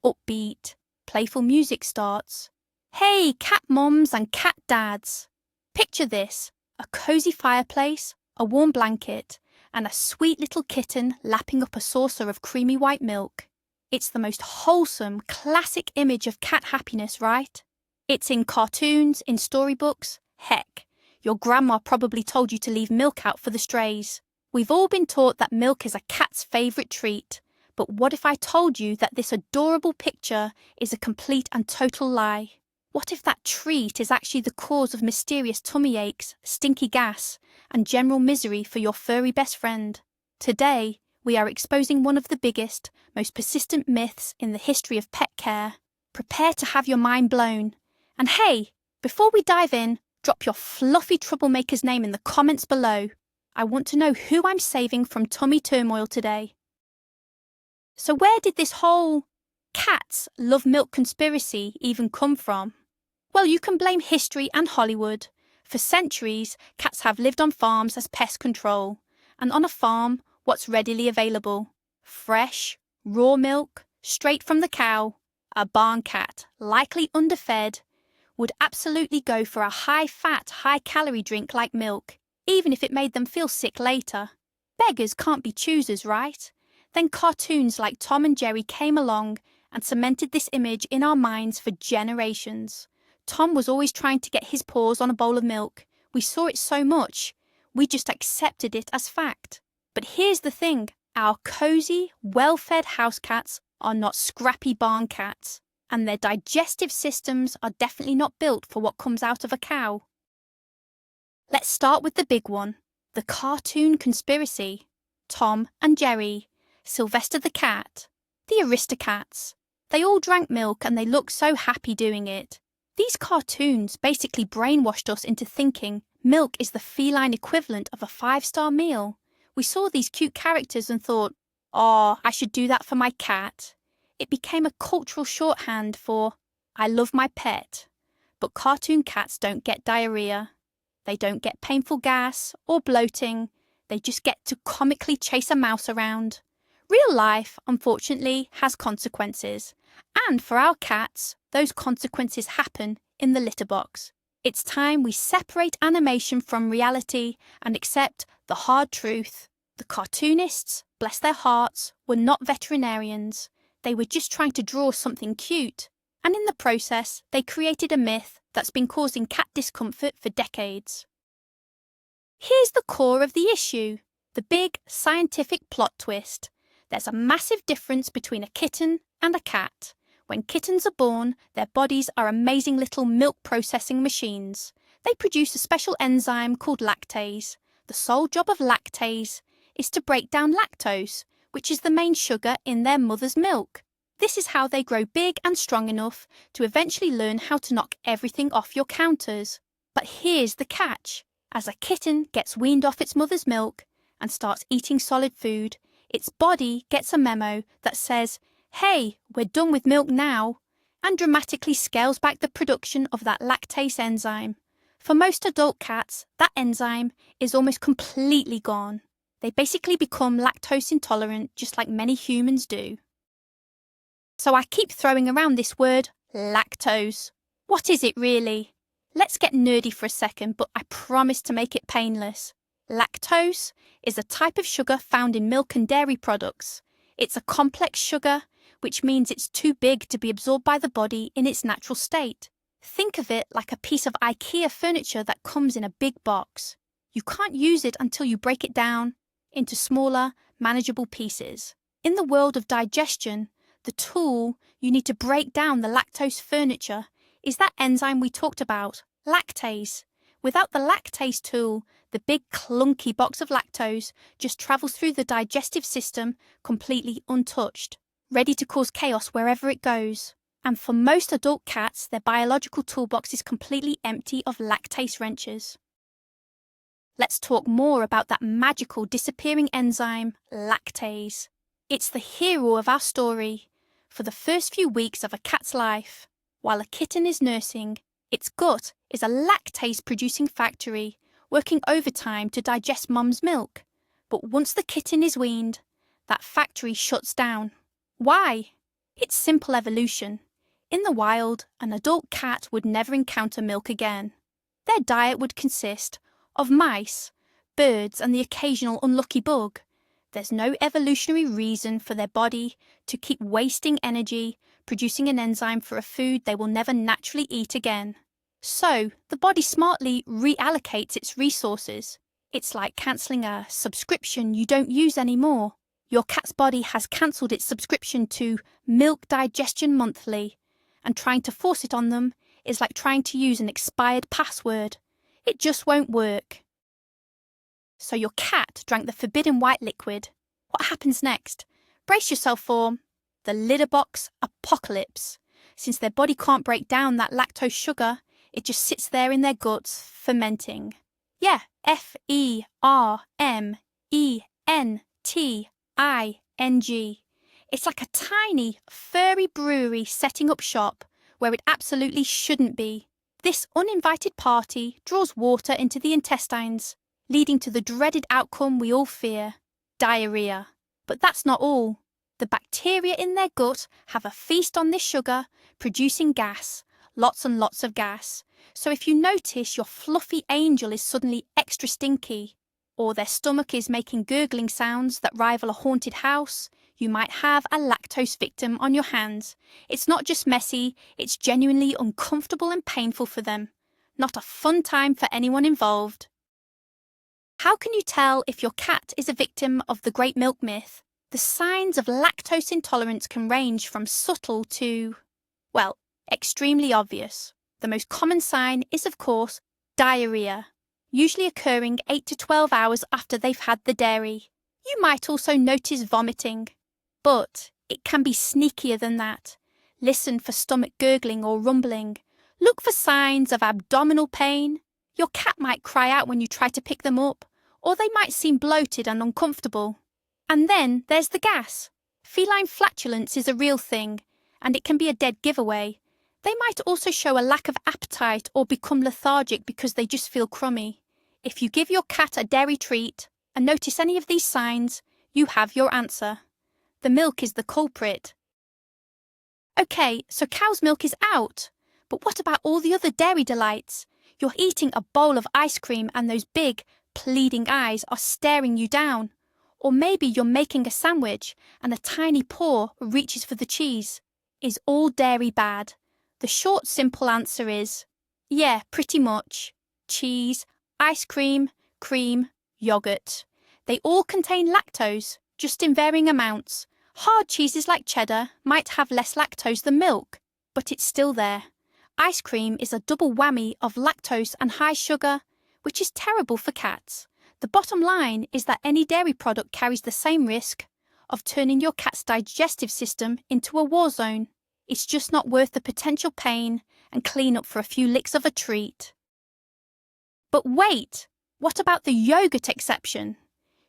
upbeat, playful music starts. Hey, cat mums and cat dads! Picture this, a cozy fireplace, a warm blanket, and a sweet little kitten lapping up a saucer of creamy white milk. It's the most wholesome, classic image of cat happiness, right? It's in cartoons, in storybooks. Heck, your grandma probably told you to leave milk out for the strays. We've all been taught that milk is a cat's favourite treat. But what if I told you that this adorable picture is a complete and total lie? What if that treat is actually the cause of mysterious tummy aches, stinky gas, and general misery for your furry best friend? Today, we are exposing one of the biggest, most persistent myths in the history of pet care. Prepare to have your mind blown. And hey, before we dive in, drop your fluffy troublemaker's name in the comments below. I want to know who I'm saving from tummy turmoil today. So where did this whole cats love milk conspiracy even come from? Well, you can blame history and Hollywood. For centuries, cats have lived on farms as pest control. And on a farm, what's readily available? Fresh, raw milk, straight from the cow. A barn cat, likely underfed, would absolutely go for a high-fat, high-calorie drink like milk, even if it made them feel sick later. Beggars can't be choosers, right? Then cartoons like Tom and Jerry came along and cemented this image in our minds for generations. Tom was always trying to get his paws on a bowl of milk. We saw it so much, we just accepted it as fact. But here's the thing, our cozy, well-fed house cats are not scrappy barn cats, and their digestive systems are definitely not built for what comes out of a cow. Let's start with the big one, the cartoon conspiracy. Tom and Jerry, Sylvester the cat, the Aristocats. They all drank milk and they looked so happy doing it. These cartoons basically brainwashed us into thinking milk is the feline equivalent of a 5-star meal. We saw these cute characters and thought, oh, I should do that for my cat. It became a cultural shorthand for, I love my pet. But cartoon cats don't get diarrhea. They don't get painful gas or bloating. They just get to comically chase a mouse around. Real life, unfortunately, has consequences. And for our cats, those consequences happen in the litter box. It's time we separate animation from reality and accept the hard truth. The cartoonists, bless their hearts, were not veterinarians. They were just trying to draw something cute. And in the process, they created a myth that's been causing cat discomfort for decades. Here's the core of the issue, the big scientific plot twist. There's a massive difference between a kitten and a cat. When kittens are born, their bodies are amazing little milk processing machines. They produce a special enzyme called lactase. The sole job of lactase is to break down lactose, which is the main sugar in their mother's milk. This is how they grow big and strong enough to eventually learn how to knock everything off your counters. But here's the catch. As a kitten gets weaned off its mother's milk and starts eating solid food, its body gets a memo that says, hey, we're done with milk now, and dramatically scales back the production of that lactase enzyme. For most adult cats, that enzyme is almost completely gone. They basically become lactose intolerant just like many humans do. So I keep throwing around this word, lactose. What is it really? Let's get nerdy for a second, but I promise to make it painless. Lactose is a type of sugar found in milk and dairy products. It's a complex sugar, which means it's too big to be absorbed by the body in its natural state. Think of it like a piece of IKEA furniture that comes in a big box. You can't use it until you break it down into smaller, manageable pieces. In the world of digestion, the tool you need to break down the lactose furniture is that enzyme we talked about, lactase. Without the lactase tool, the big clunky box of lactose just travels through the digestive system completely untouched, ready to cause chaos wherever it goes. And for most adult cats, their biological toolbox is completely empty of lactase wrenches. Let's talk more about that magical disappearing enzyme, lactase. It's the hero of our story. For the first few weeks of a cat's life, while a kitten is nursing, its gut is a lactase-producing factory, working overtime to digest mum's milk. But once the kitten is weaned, that factory shuts down. Why? It's simple evolution. In the wild, an adult cat would never encounter milk again. Their diet would consist of mice, birds, and the occasional unlucky bug. There's no evolutionary reason for their body to keep wasting energy producing an enzyme for a food they will never naturally eat again. So, the body smartly reallocates its resources. It's like cancelling a subscription you don't use anymore. Your cat's body has cancelled its subscription to Milk Digestion Monthly, and trying to force it on them is like trying to use an expired password. It just won't work. So your cat drank the forbidden white liquid. What happens next? Brace yourself for the litter box apocalypse. Since their body can't break down that lactose sugar, it just sits there in their guts, fermenting. Yeah, Fermenting. It's like a tiny, furry brewery setting up shop where it absolutely shouldn't be. This uninvited party draws water into the intestines, leading to the dreaded outcome we all fear, diarrhea. But that's not all. The bacteria in their gut have a feast on this sugar, producing gas, lots and lots of gas. So if you notice your fluffy angel is suddenly extra stinky, or their stomach is making gurgling sounds that rival a haunted house, you might have a lactose victim on your hands. It's not just messy, it's genuinely uncomfortable and painful for them. Not a fun time for anyone involved. How can you tell if your cat is a victim of the great milk myth? The signs of lactose intolerance can range from subtle to, well, extremely obvious. The most common sign is, of course, diarrhea, usually occurring 8 to 12 hours after they've had the dairy. You might also notice vomiting, but it can be sneakier than that. Listen for stomach gurgling or rumbling. Look for signs of abdominal pain. Your cat might cry out when you try to pick them up, or they might seem bloated and uncomfortable. And then there's the gas. Feline flatulence is a real thing, and it can be a dead giveaway. They might also show a lack of appetite or become lethargic because they just feel crummy. If you give your cat a dairy treat and notice any of these signs, you have your answer. The milk is the culprit. Okay, so cow's milk is out. But what about all the other dairy delights? You're eating a bowl of ice cream and those big, pleading eyes are staring you down. Or maybe you're making a sandwich and a tiny paw reaches for the cheese. Is all dairy bad? The short, simple answer is, yeah, pretty much. Cheese, ice cream, cream, yogurt. They all contain lactose, just in varying amounts. Hard cheeses like cheddar might have less lactose than milk, but it's still there. Ice cream is a double whammy of lactose and high sugar, which is terrible for cats. The bottom line is that any dairy product carries the same risk of turning your cat's digestive system into a war zone. It's just not worth the potential pain and clean-up for a few licks of a treat. But wait, what about the yogurt exception?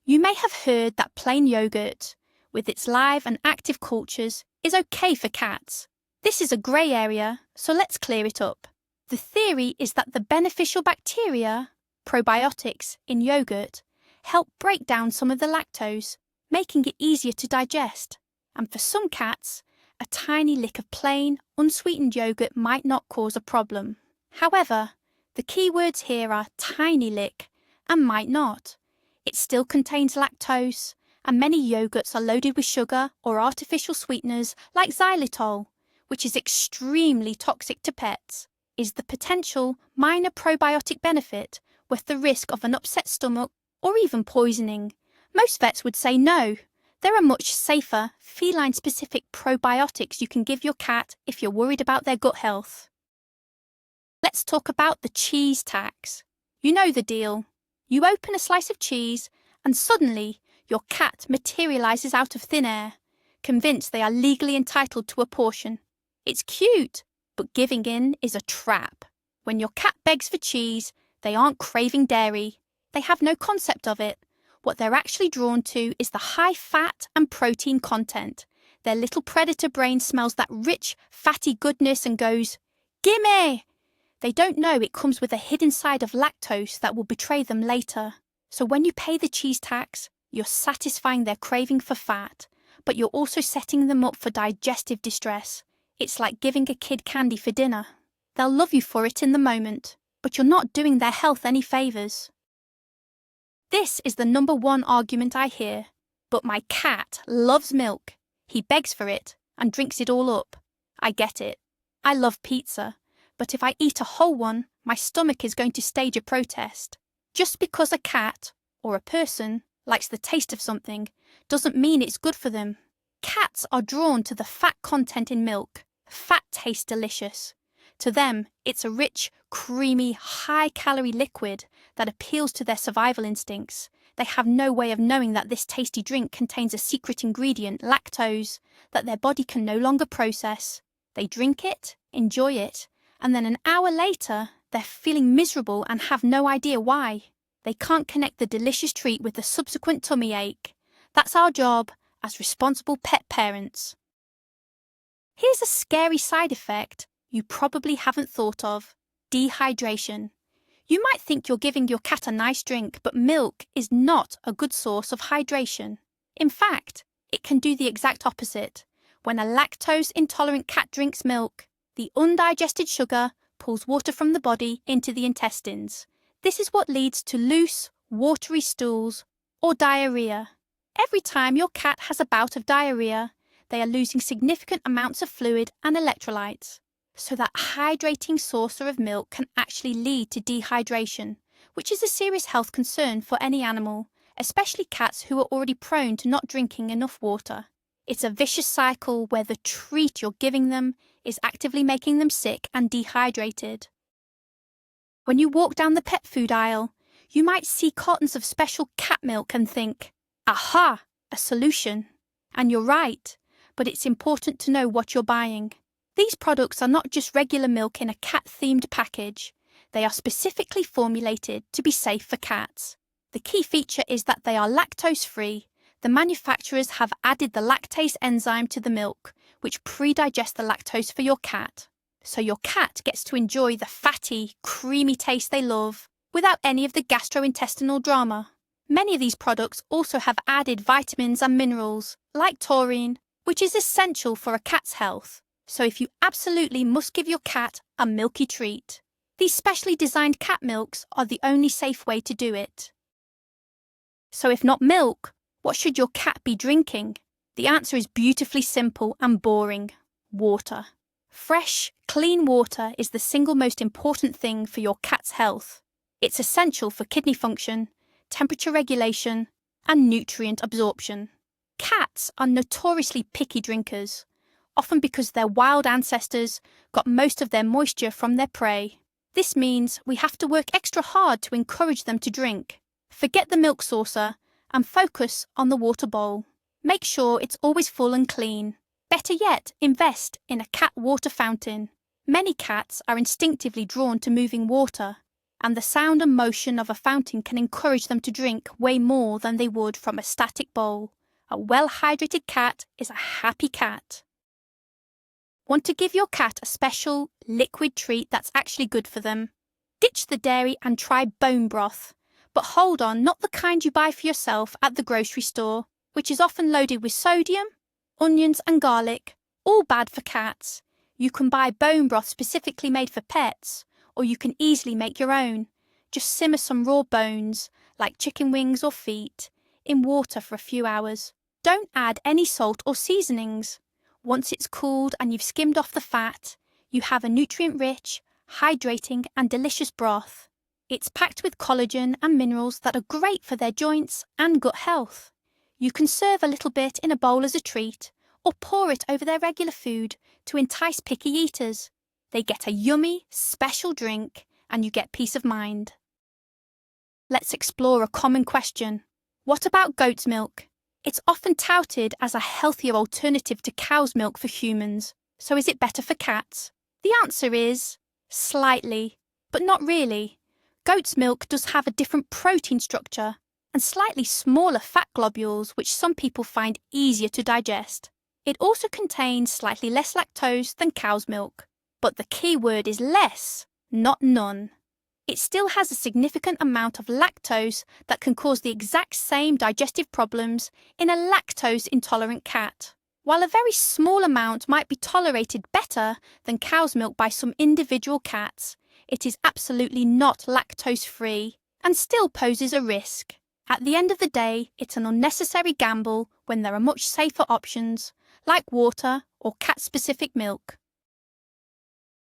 You may have heard that plain yogurt, with its live and active cultures, is okay for cats. This is a grey area, so let's clear it up. The theory is that the beneficial bacteria, probiotics, in yogurt help break down some of the lactose, making it easier to digest. And for some cats, a tiny lick of plain, unsweetened yogurt might not cause a problem. However, the key words here are tiny lick and might not. It still contains lactose, and many yogurts are loaded with sugar or artificial sweeteners like xylitol, which is extremely toxic to pets. Is the potential minor probiotic benefit worth the risk of an upset stomach or even poisoning? Most vets would say no. There are much safer, feline-specific probiotics you can give your cat if you're worried about their gut health. Let's talk about the cheese tax. You know the deal. You open a slice of cheese and suddenly your cat materialises out of thin air, convinced they are legally entitled to a portion. It's cute, but giving in is a trap. When your cat begs for cheese, they aren't craving dairy. They have no concept of it. What they're actually drawn to is the high fat and protein content. Their little predator brain smells that rich, fatty goodness and goes, "Gimme!" They don't know it comes with a hidden side of lactose that will betray them later. So when you pay the cheese tax, you're satisfying their craving for fat, but you're also setting them up for digestive distress. It's like giving a kid candy for dinner. They'll love you for it in the moment, but you're not doing their health any favours. This is the number one argument I hear. But my cat loves milk. He begs for it and drinks it all up. I get it. I love pizza, but if I eat a whole one, my stomach is going to stage a protest. Just because a cat, or a person, likes the taste of something, doesn't mean it's good for them. Cats are drawn to the fat content in milk. Fat tastes delicious. To them, it's a rich, creamy, high-calorie liquid that appeals to their survival instincts. They have no way of knowing that this tasty drink contains a secret ingredient, lactose, that their body can no longer process. They drink it, enjoy it, and then an hour later, they're feeling miserable and have no idea why. They can't connect the delicious treat with the subsequent tummy ache. That's our job as responsible pet parents. Here's a scary side effect you probably haven't thought of: dehydration. You might think you're giving your cat a nice drink, but milk is not a good source of hydration. In fact, it can do the exact opposite. When a lactose-intolerant cat drinks milk, the undigested sugar pulls water from the body into the intestines. This is what leads to loose, watery stools or diarrhea. Every time your cat has a bout of diarrhea, they are losing significant amounts of fluid and electrolytes. So that hydrating saucer of milk can actually lead to dehydration, which is a serious health concern for any animal, especially cats who are already prone to not drinking enough water. It's a vicious cycle where the treat you're giving them is actively making them sick and dehydrated. When you walk down the pet food aisle, you might see cartons of special cat milk and think, aha, a solution. And you're right, but it's important to know what you're buying. These products are not just regular milk in a cat-themed package. They are specifically formulated to be safe for cats. The key feature is that they are lactose-free. The manufacturers have added the lactase enzyme to the milk, which pre-digests the lactose for your cat. So your cat gets to enjoy the fatty, creamy taste they love, without any of the gastrointestinal drama. Many of these products also have added vitamins and minerals, like taurine, which is essential for a cat's health. So if you absolutely must give your cat a milky treat, these specially designed cat milks are the only safe way to do it. So if not milk, what should your cat be drinking? The answer is beautifully simple and boring: water. Fresh, clean water is the single most important thing for your cat's health. It's essential for kidney function, temperature regulation, and nutrient absorption. Cats are notoriously picky drinkers, often because their wild ancestors got most of their moisture from their prey. This means we have to work extra hard to encourage them to drink. Forget the milk saucer and focus on the water bowl. Make sure it's always full and clean. Better yet, invest in a cat water fountain. Many cats are instinctively drawn to moving water, and the sound and motion of a fountain can encourage them to drink way more than they would from a static bowl. A well-hydrated cat is a happy cat. Want to give your cat a special, liquid treat that's actually good for them? Ditch the dairy and try bone broth. But hold on, not the kind you buy for yourself at the grocery store, which is often loaded with sodium, onions and garlic, all bad for cats. You can buy bone broth specifically made for pets, or you can easily make your own. Just simmer some raw bones, like chicken wings or feet, in water for a few hours. Don't add any salt or seasonings. Once it's cooled and you've skimmed off the fat, you have a nutrient-rich, hydrating and delicious broth. It's packed with collagen and minerals that are great for their joints and gut health. You can serve a little bit in a bowl as a treat, or pour it over their regular food to entice picky eaters. They get a yummy, special drink, and you get peace of mind. Let's explore a common question. What about goat's milk? It's often touted as a healthier alternative to cow's milk for humans, so is it better for cats? The answer is slightly, but not really. Goat's milk does have a different protein structure and slightly smaller fat globules, which some people find easier to digest. It also contains slightly less lactose than cow's milk, but the key word is less, not none. it still has a significant amount of lactose that can cause the exact same digestive problems in a lactose-intolerant cat. While a very small amount might be tolerated better than cow's milk by some individual cats, it is absolutely not lactose-free and still poses a risk. At the end of the day, it's an unnecessary gamble when there are much safer options, like water or cat-specific milk.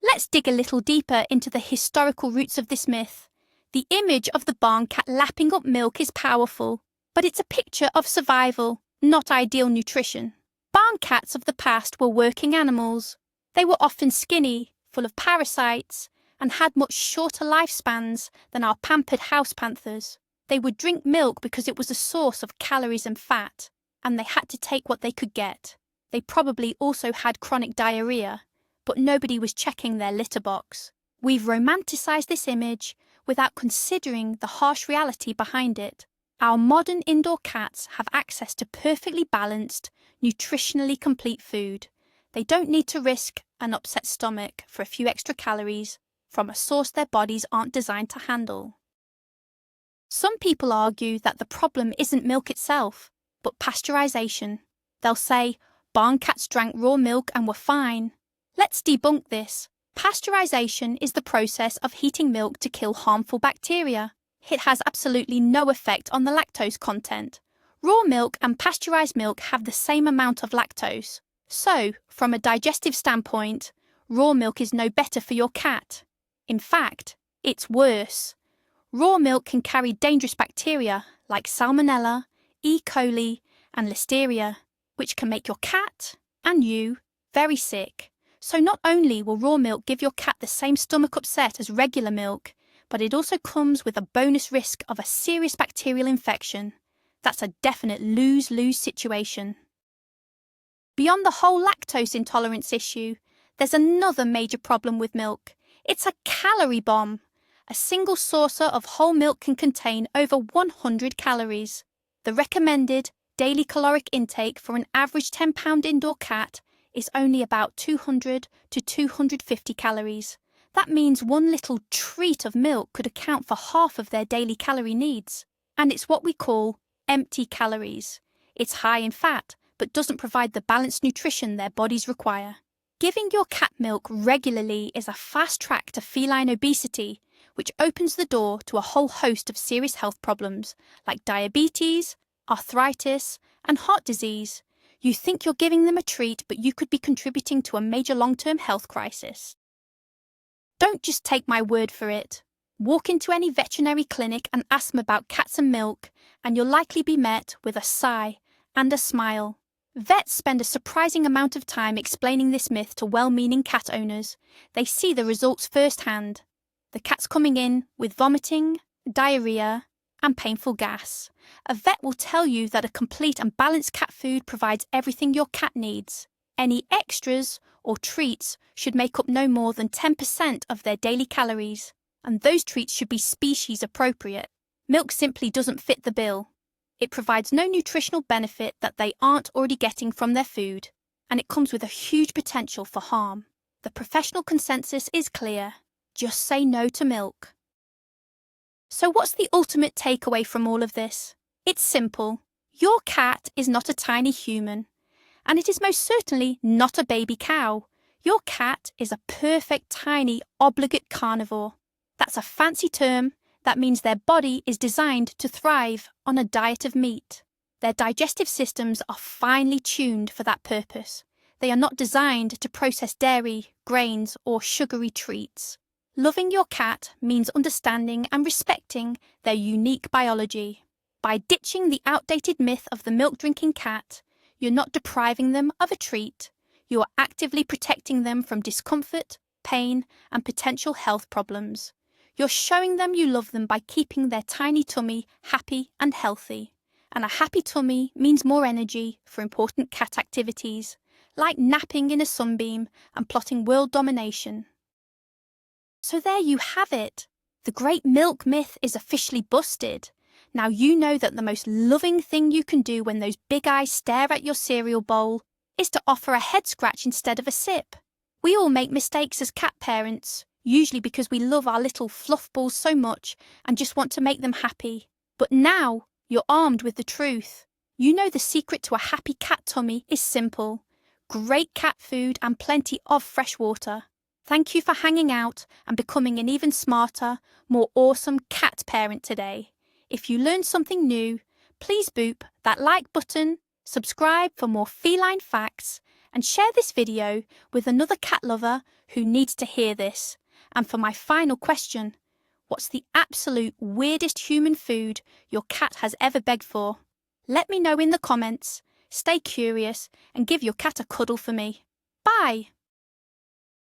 Let's dig a little deeper into the historical roots of this myth. The image of the barn cat lapping up milk is powerful, but it's a picture of survival, not ideal nutrition. Barn cats of the past were working animals. They were often skinny, full of parasites, and had much shorter lifespans than our pampered house panthers. They would drink milk because it was a source of calories and fat, and they had to take what they could get. They probably also had chronic diarrhea, but nobody was checking their litter box. We've romanticised this image without considering the harsh reality behind it. Our modern indoor cats have access to perfectly balanced, nutritionally complete food. They don't need to risk an upset stomach for a few extra calories from a source their bodies aren't designed to handle. Some people argue that the problem isn't milk itself, but pasteurisation. They'll say, barn cats drank raw milk and were fine. Let's debunk this. Pasteurisation is the process of heating milk to kill harmful bacteria. It has absolutely no effect on the lactose content. Raw milk and pasteurised milk have the same amount of lactose. So, from a digestive standpoint, raw milk is no better for your cat. In fact, it's worse. Raw milk can carry dangerous bacteria like Salmonella, E. coli, and Listeria, which can make your cat and you very sick. So not only will raw milk give your cat the same stomach upset as regular milk, but it also comes with a bonus risk of a serious bacterial infection. That's a definite lose-lose situation. Beyond the whole lactose intolerance issue, there's another major problem with milk. It's a calorie bomb. A single saucer of whole milk can contain over 100 calories. The recommended daily caloric intake for an average 10-pound indoor cat is only about 200 to 250 calories. That means one little treat of milk could account for half of their daily calorie needs. And it's what we call empty calories. It's high in fat, but doesn't provide the balanced nutrition their bodies require. Giving your cat milk regularly is a fast track to feline obesity, which opens the door to a whole host of serious health problems like diabetes, arthritis, and heart disease. You think you're giving them a treat, but you could be contributing to a major long-term health crisis. Don't just take my word for it. Walk into any veterinary clinic and ask them about cats and milk, and you'll likely be met with a sigh and a smile. Vets spend a surprising amount of time explaining this myth to well-meaning cat owners. They see the results firsthand. The cat's coming in with vomiting, diarrhea, and painful gas. A vet will tell you that a complete and balanced cat food provides everything your cat needs. Any extras or treats should make up no more than 10% of their daily calories, and those treats should be species appropriate. Milk simply doesn't fit the bill. It provides no nutritional benefit that they aren't already getting from their food, and it comes with a huge potential for harm. The professional consensus is clear. Just say no to milk. So what's the ultimate takeaway from all of this? It's simple. Your cat is not a tiny human, and it is most certainly not a baby cow. Your cat is a perfect tiny obligate carnivore. That's a fancy term that means their body is designed to thrive on a diet of meat. Their digestive systems are finely tuned for that purpose. They are not designed to process dairy, grains, or sugary treats. Loving your cat means understanding and respecting their unique biology. By ditching the outdated myth of the milk-drinking cat, you're not depriving them of a treat. You are actively protecting them from discomfort, pain, and potential health problems. You're showing them you love them by keeping their tiny tummy happy and healthy. And a happy tummy means more energy for important cat activities, like napping in a sunbeam and plotting world domination. So there you have it. The great milk myth is officially busted. Now you know that the most loving thing you can do when those big eyes stare at your cereal bowl is to offer a head scratch instead of a sip. We all make mistakes as cat parents. usually because we love our little fluff balls so much and just want to make them happy. But now you're armed with the truth. You know the secret to a happy cat tummy is simple. Great cat food and plenty of fresh water. Thank you for hanging out and becoming an even smarter, more awesome cat parent today. If you learned something new, please boop that like button, subscribe for more feline facts, and share this video with another cat lover who needs to hear this. And for my final question, what's the absolute weirdest human food your cat has ever begged for? Let me know in the comments. Stay curious and give your cat a cuddle for me. Bye!